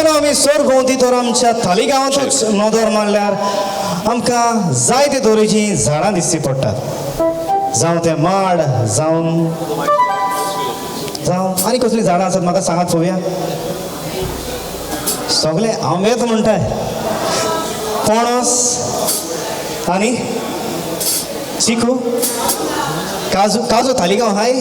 मित्रांनो आम्ही सोर भोंवती तर आमच्या तालिगांवांतूच नोंदोर मारल्यार आमकां जायते तरेचीं झाडां दिश्टी पडटात जावं ते माड जावं आनी कसलीं झाडां आसात म्हाका सांगात पळोवया सगळे आंबेच म्हणटाय पणस आनी चिकू काजू काजू तालिगांव हाय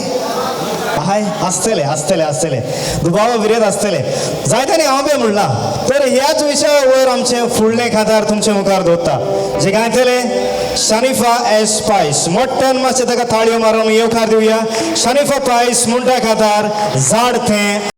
आसतले दुबावा विरेत आसतले जायत्यांनी आंबे म्हणला तर ह्याच विशया वयर आमचे फुडले खातार तुमचे मुखार दवरता जे गायतले शनिफा एस पायस मोठ्यान मातशे ताका ताळयो मारून येवकार दिवया शनिफा पायस म्हणटा खातार झाड थें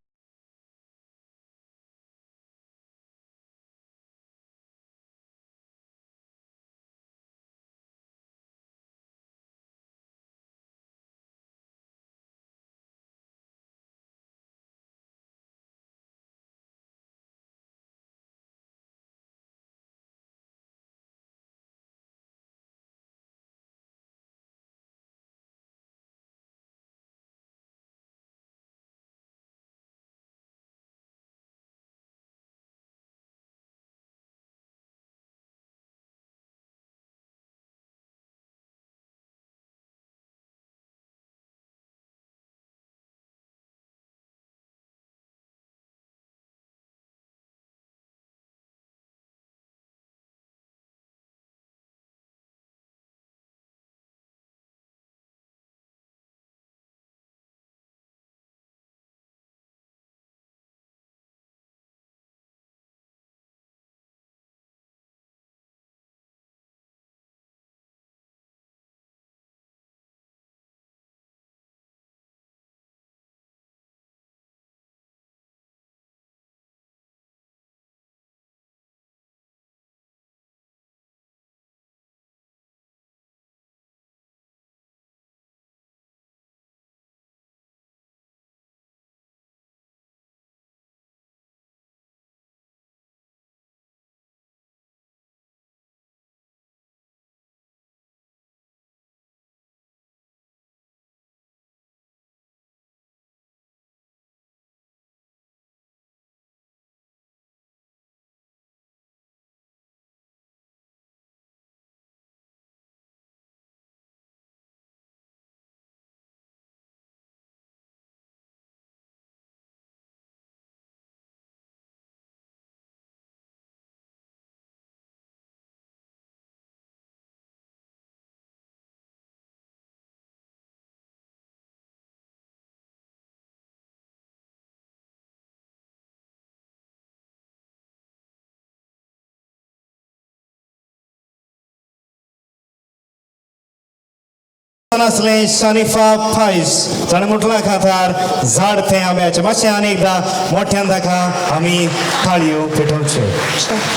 असले शनिफा पायस ताणें म्हटला खातार झाड थें आंब्याचें मातशें आनी एकदां मोठ्यान ताका आमी ताळयो पेटोवच्यो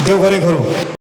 देव बरें करूं.